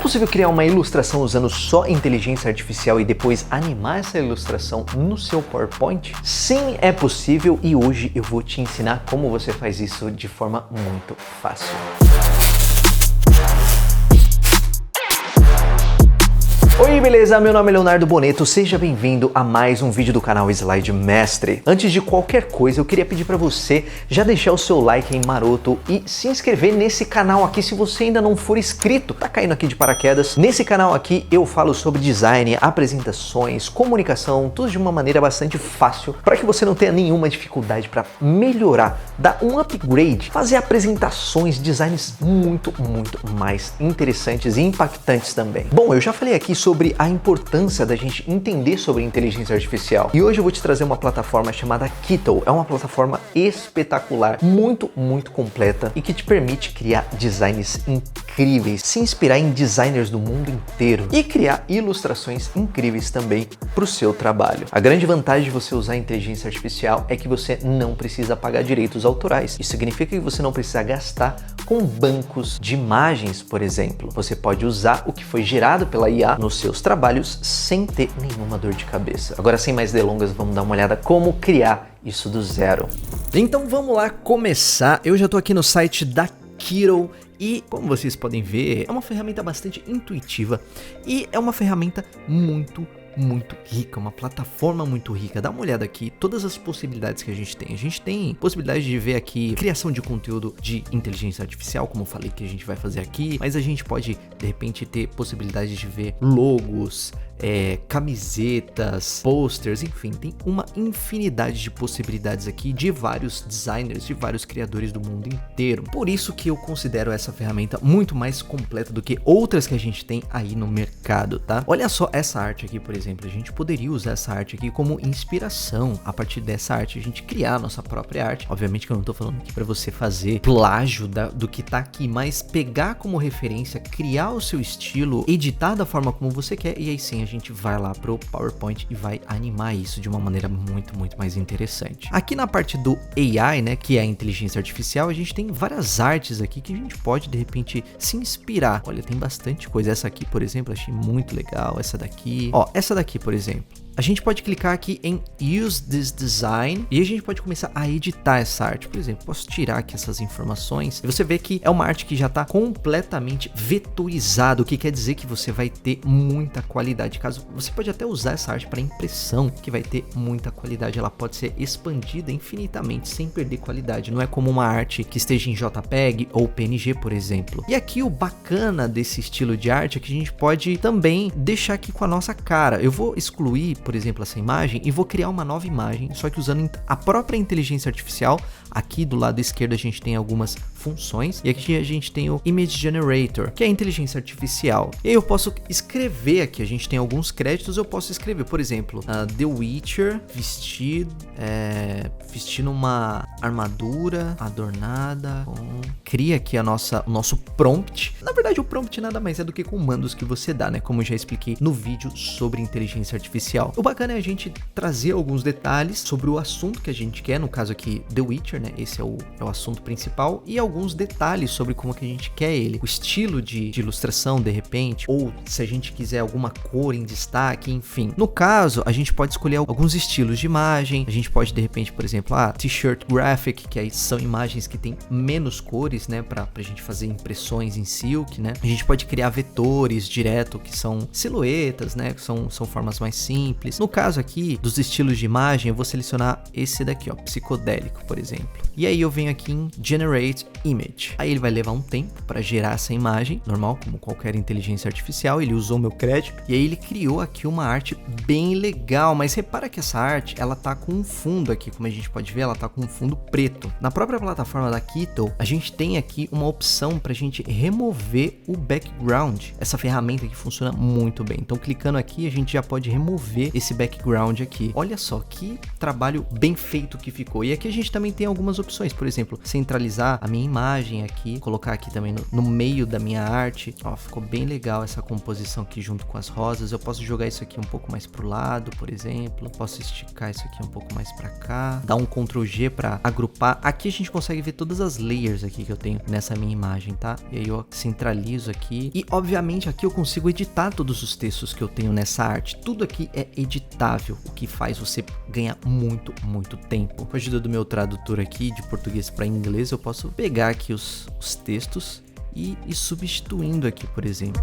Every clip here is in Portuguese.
possível criar uma ilustração usando só inteligência artificial e depois animar essa ilustração no seu PowerPoint? Sim, é possível e hoje eu vou te ensinar como você faz isso de forma muito fácil. Oi, beleza? Meu nome é Leonardo Boneto, seja bem-vindo a mais um vídeo do canal Slide Mestre. Antes de qualquer coisa, eu queria pedir para você já deixar o seu like aí maroto e se inscrever nesse canal aqui se você ainda não for inscrito. Tá caindo aqui de paraquedas. Nesse canal aqui eu falo sobre design, apresentações, comunicação, tudo de uma maneira bastante fácil para que você não tenha nenhuma dificuldade para melhorar, dar um upgrade, fazer apresentações, designs muito mais interessantes e impactantes também. Bom, eu já falei aqui sobre a importância da gente entender sobre inteligência artificial. E hoje eu vou te trazer uma plataforma chamada Kittle. É uma plataforma espetacular, muito completa e que te permite criar designs incríveis, se inspirar em designers do mundo inteiro e criar ilustrações incríveis também para o seu trabalho. A grande vantagem de você usar a inteligência artificial é que você não precisa pagar direitos autorais. Isso significa que você não precisa gastar com bancos de imagens, por exemplo. Você pode usar o que foi gerado pela IA nos seus trabalhos sem ter nenhuma dor de cabeça. Agora, sem mais delongas, vamos dar uma olhada como criar isso do zero. Então vamos lá começar. Eu já estou aqui no site da Kittle e, como vocês podem ver, é uma ferramenta bastante intuitiva e é uma ferramenta muito rica, uma plataforma muito rica. Dá uma olhada aqui, todas as possibilidades que a gente tem. A gente tem possibilidade de ver aqui criação de conteúdo de inteligência artificial, como eu falei que a gente vai fazer aqui, mas a gente pode, de repente, ter possibilidade de ver logos, camisetas, posters, enfim, tem uma infinidade de possibilidades aqui de vários designers, de vários criadores do mundo inteiro. Por isso que eu considero essa ferramenta muito mais completa do que outras que a gente tem aí no mercado, tá? Olha só essa arte aqui, por exemplo, a gente poderia usar essa arte aqui como inspiração. A partir dessa arte, a gente criar a nossa própria arte. Obviamente que eu não tô falando aqui para você fazer plágio do que tá aqui, mas pegar como referência, criar o seu estilo, editar da forma como você quer e aí sim a gente vai lá pro PowerPoint e vai animar isso de uma maneira muito mais interessante. Aqui na parte do AI, né, que é a inteligência artificial, a gente tem várias artes aqui que a gente pode de repente se inspirar. Olha, tem bastante coisa. Essa aqui, por exemplo, achei muito legal. Essa daqui, ó, essa daqui, por exemplo. A gente pode clicar aqui em Use this Design e a gente pode começar a editar essa arte. Por exemplo, posso tirar aqui essas informações e você vê que é uma arte que já está completamente vetorizada, o que quer dizer que você vai ter muita qualidade. Caso você pode até usar essa arte para impressão, que vai ter muita qualidade. Ela pode ser expandida infinitamente sem perder qualidade. Não é como uma arte que esteja em JPEG ou PNG, por exemplo. E aqui o bacana desse estilo de arte é que a gente pode também deixar aqui com a nossa cara. Eu vou excluir, por exemplo, essa imagem e vou criar uma nova imagem, só que usando a própria inteligência artificial. Aqui do lado esquerdo a gente tem algumas funções e aqui a gente tem o Image Generator, que é a inteligência artificial. E aí eu posso escrever aqui, a gente tem alguns créditos, eu posso escrever, por exemplo, The Witcher vestindo uma armadura adornada cria aqui o nosso prompt. Na verdade, o prompt nada mais é do que comandos que você dá, né? Como eu já expliquei no vídeo sobre inteligência artificial. O bacana é a gente trazer alguns detalhes sobre o assunto que a gente quer, no caso aqui The Witcher, né? Esse é o assunto principal, e alguns detalhes sobre como que a gente quer ele, o estilo de ilustração de repente, ou se a gente quiser alguma cor em destaque, enfim. No caso, a gente pode escolher alguns estilos de imagem, a gente pode de repente, por exemplo, T-shirt graphic, que aí são imagens que tem menos cores, né? Pra gente fazer impressões em silk, né? A gente pode criar vetores direto, que são silhuetas, né? Que são formas mais simples. No caso aqui, dos estilos de imagem, eu vou selecionar esse daqui, ó, psicodélico, por exemplo. E aí eu venho aqui em Generate Image. Aí ele vai levar um tempo para gerar essa imagem, normal, como qualquer inteligência artificial. Ele usou meu crédito e aí ele criou aqui uma arte bem legal. Mas repara que essa arte, ela tá com um fundo aqui, como a gente pode ver, ela tá com um fundo preto. Na própria plataforma da Kittle, a gente tem aqui uma opção pra gente remover o background. Essa ferramenta aqui funciona muito bem. Então, clicando aqui, a gente já pode remover ter esse background aqui. Olha só que trabalho bem feito que ficou. E aqui a gente também tem algumas opções, por exemplo, centralizar a minha imagem aqui, colocar aqui também no meio da minha arte. Ó, ficou bem legal essa composição aqui junto com as rosas. Eu posso jogar isso aqui um pouco mais pro lado, por exemplo. Posso esticar isso aqui um pouco mais pra cá. Dar um Ctrl G pra agrupar. Aqui a gente consegue ver todas as layers aqui que eu tenho nessa minha imagem, tá? E aí eu centralizo aqui. E obviamente aqui eu consigo editar todos os textos que eu tenho nessa arte. Tudo aqui é editável, o que faz você ganhar muito tempo. Com a ajuda do meu tradutor aqui de português para inglês, eu posso pegar aqui os textos e ir substituindo aqui, por exemplo.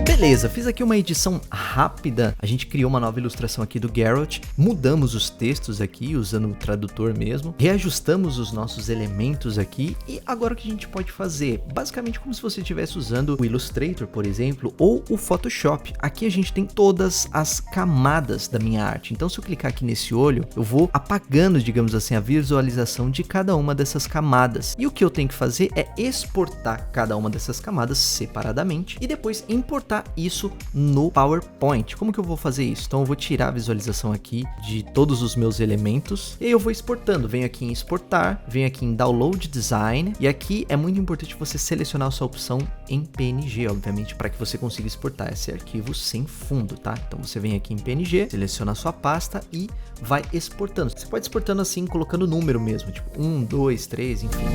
Beleza, fiz aqui uma edição rápida, a gente criou uma nova ilustração aqui do Geralt, mudamos os textos aqui usando o tradutor mesmo, reajustamos os nossos elementos aqui e agora o que a gente pode fazer? Basicamente como se você estivesse usando o Illustrator, por exemplo, ou o Photoshop. Aqui a gente tem todas as camadas da minha arte, então se eu clicar aqui nesse olho, eu vou apagando, digamos assim, a visualização de cada uma dessas camadas. E o que eu tenho que fazer é exportar cada uma dessas camadas separadamente e depois importar isso no PowerPoint. Como que eu vou fazer isso? Então eu vou tirar a visualização aqui de todos os meus elementos e aí eu vou exportando. Venho aqui em exportar, venho aqui em Download Design e aqui é muito importante você selecionar a sua opção em PNG, obviamente, para que você consiga exportar esse arquivo sem fundo, tá? Então você vem aqui em PNG, seleciona a sua pasta e vai exportando. Você pode exportando assim, colocando número mesmo, tipo 1, 2, 3, enfim.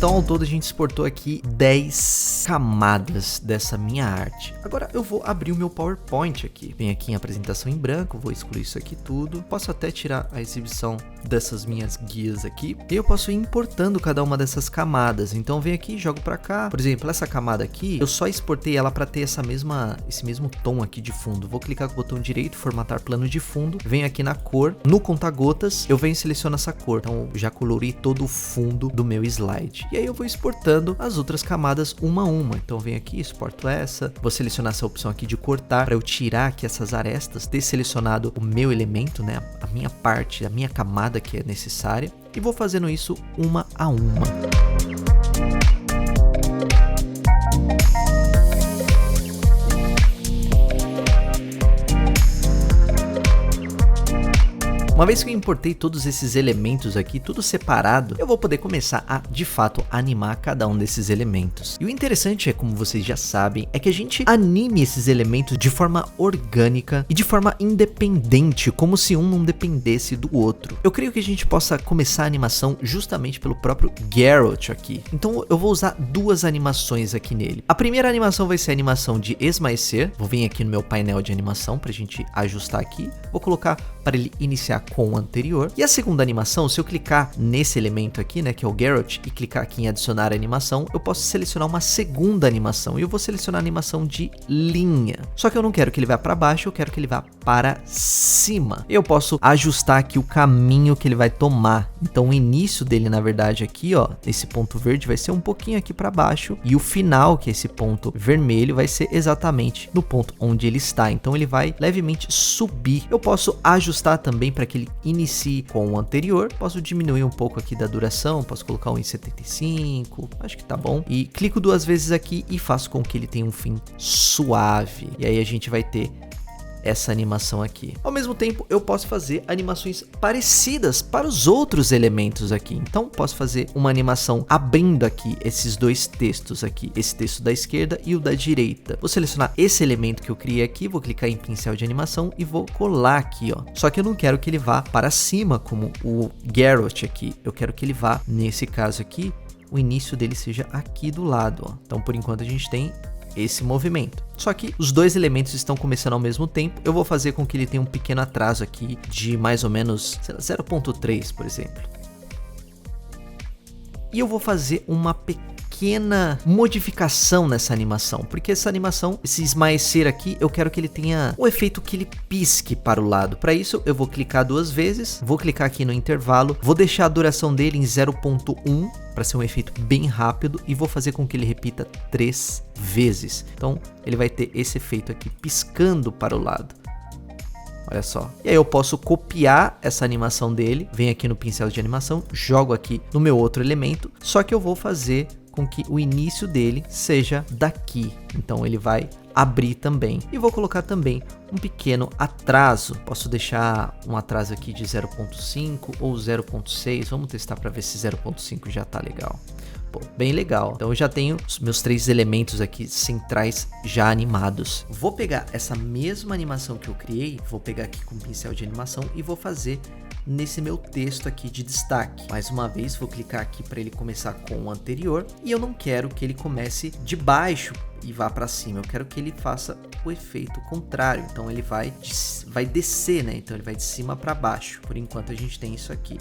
Então, ao todo, a gente exportou aqui 10 camadas dessa minha arte. Agora, eu vou abrir o meu PowerPoint aqui. Venho aqui em apresentação em branco, vou excluir isso aqui tudo. Posso até tirar a exibição dessas minhas guias aqui. E eu posso ir importando cada uma dessas camadas. Então, venho aqui e jogo pra cá. Por exemplo, essa camada aqui, eu só exportei ela para ter esse mesmo tom aqui de fundo. Vou clicar com o botão direito, formatar plano de fundo. Venho aqui na cor, no conta-gotas, eu venho e seleciono essa cor. Então, já colori todo o fundo do meu slide. E aí eu vou exportando as outras camadas uma a uma. Então venho aqui, exporto essa, vou selecionar essa opção aqui de cortar para eu tirar aqui essas arestas, ter selecionado o meu elemento, né, a minha parte, a minha camada que é necessária e vou fazendo isso uma a uma. Uma vez que eu importei todos esses elementos aqui, tudo separado, eu vou poder começar a, de fato, animar cada um desses elementos. E o interessante é, como vocês já sabem, é que a gente anime esses elementos de forma orgânica e de forma independente, como se um não dependesse do outro. Eu creio que a gente possa começar a animação justamente pelo próprio Geralt aqui. Então eu vou usar duas animações aqui nele. A primeira animação vai ser a animação de esmaecer. Vou vir aqui no meu painel de animação para a gente ajustar aqui. Vou colocar para ele iniciar com o anterior. E a segunda animação, se eu clicar nesse elemento aqui, né, que é o Geralt, e clicar aqui em adicionar animação, eu posso selecionar uma segunda animação. E eu vou selecionar a animação de linha. Só que eu não quero que ele vá para baixo, eu quero que ele vá para cima. Eu posso ajustar aqui o caminho que ele vai tomar. Então o início dele, na verdade, aqui, ó, esse ponto verde vai ser um pouquinho aqui para baixo. E o final, que é esse ponto vermelho, vai ser exatamente no ponto onde ele está. Então ele vai levemente subir. Eu posso ajustar também para que ele inicie com o anterior. Posso diminuir um pouco aqui da duração, posso colocar um em 75, acho que tá bom. E clico duas vezes aqui e faço com que ele tenha um fim suave. E aí a gente vai ter essa animação aqui. Ao mesmo tempo, eu posso fazer animações parecidas para os outros elementos aqui. Então, posso fazer uma animação abrindo aqui esses dois textos aqui, esse texto da esquerda e o da direita. Vou selecionar esse elemento que eu criei aqui, vou clicar em pincel de animação e vou colar aqui, ó. Só que eu não quero que ele vá para cima como o Geralt aqui. Eu quero que ele vá, nesse caso aqui, o início dele seja aqui do lado, ó. Então, por enquanto, a gente tem esse movimento. Só que os dois elementos estão começando ao mesmo tempo. Eu vou fazer com que ele tenha um pequeno atraso aqui de mais ou menos 0.3, por exemplo. E eu vou fazer uma pequena modificação nessa animação, porque essa animação, esse esmaecer aqui, eu quero que ele tenha um efeito que ele pisque para o lado. Para isso, eu vou clicar 2 vezes, vou clicar aqui no intervalo, vou deixar a duração dele em 0.1 para ser um efeito bem rápido e vou fazer com que ele repita 3 vezes. Então, ele vai ter esse efeito aqui piscando para o lado. Olha só. E aí eu posso copiar essa animação dele, venho aqui no pincel de animação, jogo aqui no meu outro elemento, só que eu vou fazer com que o início dele seja daqui. Então ele vai abrir também. E vou colocar também um pequeno atraso. Posso deixar um atraso aqui de 0.5 ou 0.6. Vamos testar para ver se 0.5 já tá legal. Pô, bem legal. Então eu já tenho os meus 3 elementos aqui centrais já animados. Vou pegar essa mesma animação que eu criei, vou pegar aqui com o pincel de animação e vou fazer nesse meu texto aqui de destaque. Mais uma vez, vou clicar aqui para ele começar com o anterior e eu não quero que ele comece de baixo e vá para cima. Eu quero que ele faça o efeito contrário. Então ele vai descer, né? Então ele vai de cima para baixo. Por enquanto a gente tem isso aqui.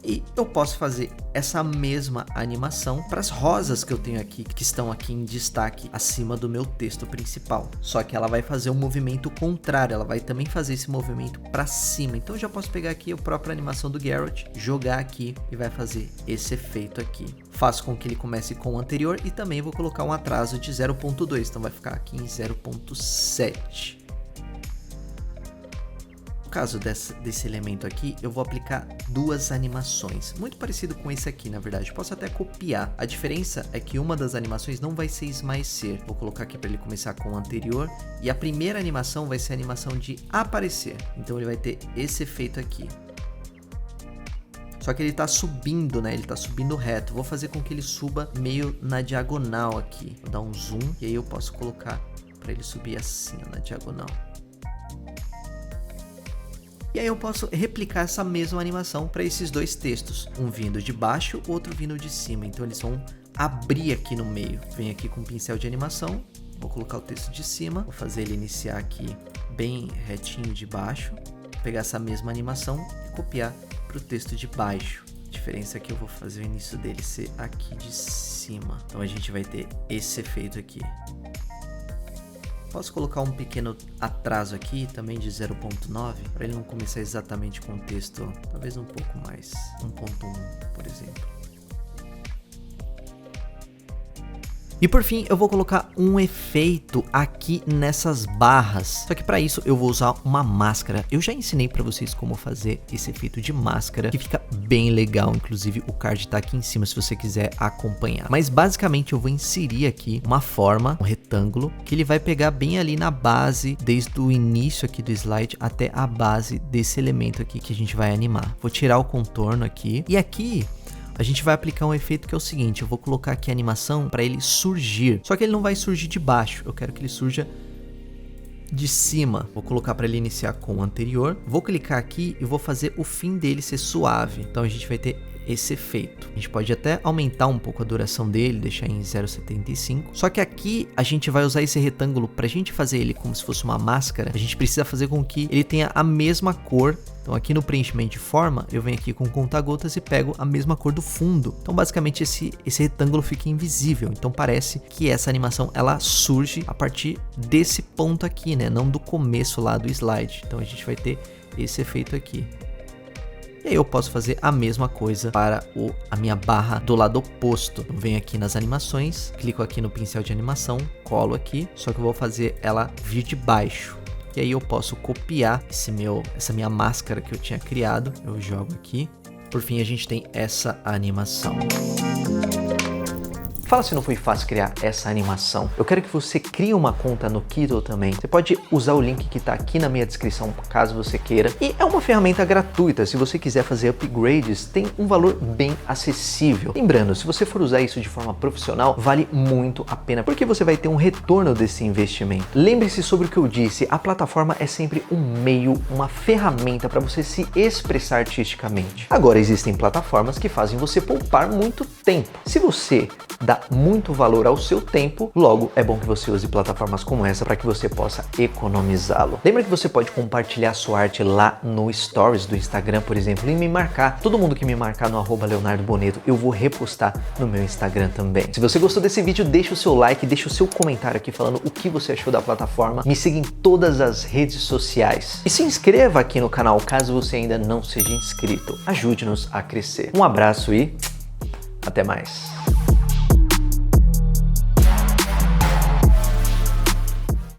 E eu posso fazer essa mesma animação para as rosas que eu tenho aqui, que estão aqui em destaque acima do meu texto principal. Só que ela vai fazer um movimento contrário, ela vai também fazer esse movimento para cima. Então eu já posso pegar aqui a própria animação do Geralt, jogar aqui e vai fazer esse efeito aqui. Faço com que ele comece com o anterior e também vou colocar um atraso de 0.2, então vai ficar aqui em 0.7. No caso desse elemento aqui, eu vou aplicar 2 animações, muito parecido com esse aqui, na verdade. Posso até copiar. A diferença é que uma das animações não vai ser esmaecer. Vou colocar aqui para ele começar com o anterior. E a primeira animação vai ser a animação de aparecer. Então ele vai ter esse efeito aqui. Só que ele tá subindo, né? Ele tá subindo reto. Vou fazer com que ele suba meio na diagonal aqui. Vou dar um zoom e aí eu posso colocar para ele subir assim, ó, na diagonal. E aí eu posso replicar essa mesma animação para esses 2 textos, um vindo de baixo, outro vindo de cima. Então eles vão abrir aqui no meio. Venho aqui com o pincel de animação, vou colocar o texto de cima, vou fazer ele iniciar aqui bem retinho de baixo, pegar essa mesma animação e copiar para o texto de baixo. A diferença é que eu vou fazer o início dele ser aqui de cima. Então a gente vai ter esse efeito aqui. Posso colocar um pequeno atraso aqui, também de 0.9, para ele não começar exatamente com o texto, talvez um pouco mais, 1.1, por exemplo. E por fim, eu vou colocar um efeito aqui nessas barras. Só que para isso eu vou usar uma máscara. Eu já ensinei para vocês como fazer esse efeito de máscara, que fica bem legal. Inclusive o card tá aqui em cima se você quiser acompanhar. Mas basicamente eu vou inserir aqui uma forma, um retângulo, que ele vai pegar bem ali na base, desde o início aqui do slide até a base desse elemento aqui que a gente vai animar. Vou tirar o contorno aqui. E aqui a gente vai aplicar um efeito que é o seguinte, eu vou colocar aqui a animação para ele surgir, só que ele não vai surgir de baixo, eu quero que ele surja de cima. Vou colocar para ele iniciar com o anterior, vou clicar aqui e vou fazer o fim dele ser suave, então a gente vai ter esse efeito. A gente pode até aumentar um pouco a duração dele, deixar em 0.75. Só que aqui a gente vai usar esse retângulo para a gente fazer ele como se fosse uma máscara. A gente precisa fazer com que ele tenha a mesma cor. Então aqui no preenchimento de forma, eu venho aqui com conta-gotas e pego a mesma cor do fundo. Então basicamente esse retângulo fica invisível. Então parece que essa animação ela surge a partir desse ponto aqui, né? Não do começo lá do slide. Então a gente vai ter esse efeito aqui. E aí eu posso fazer a mesma coisa para a minha barra do lado oposto. Eu venho aqui nas animações, clico aqui no pincel de animação, colo aqui, só que eu vou fazer ela vir de baixo. E aí eu posso copiar essa minha máscara que eu tinha criado, eu jogo aqui. Por fim a gente tem essa animação. Fala se não foi fácil criar essa animação. Eu quero que você crie uma conta no Kittl também. Você pode usar o link que está aqui na minha descrição, caso você queira. E é uma ferramenta gratuita. Se você quiser fazer upgrades, tem um valor bem acessível. Lembrando, se você for usar isso de forma profissional, vale muito a pena, porque você vai ter um retorno desse investimento. Lembre-se sobre o que eu disse, a plataforma é sempre um meio, uma ferramenta para você se expressar artisticamente. Agora, existem plataformas que fazem você poupar muito tempo. Se você dá muito valor ao seu tempo, logo é bom que você use plataformas como essa para que você possa economizá-lo. Lembra que você pode compartilhar sua arte lá no Stories do Instagram, por exemplo, e me marcar. Todo mundo que me marcar no @leonardoboneto, eu vou repostar no meu Instagram também. Se você gostou desse vídeo, deixa o seu like, deixa o seu comentário aqui falando o que você achou da plataforma. Me siga em todas as redes sociais. E se inscreva aqui no canal caso você ainda não seja inscrito. Ajude-nos a crescer. Um abraço e até mais.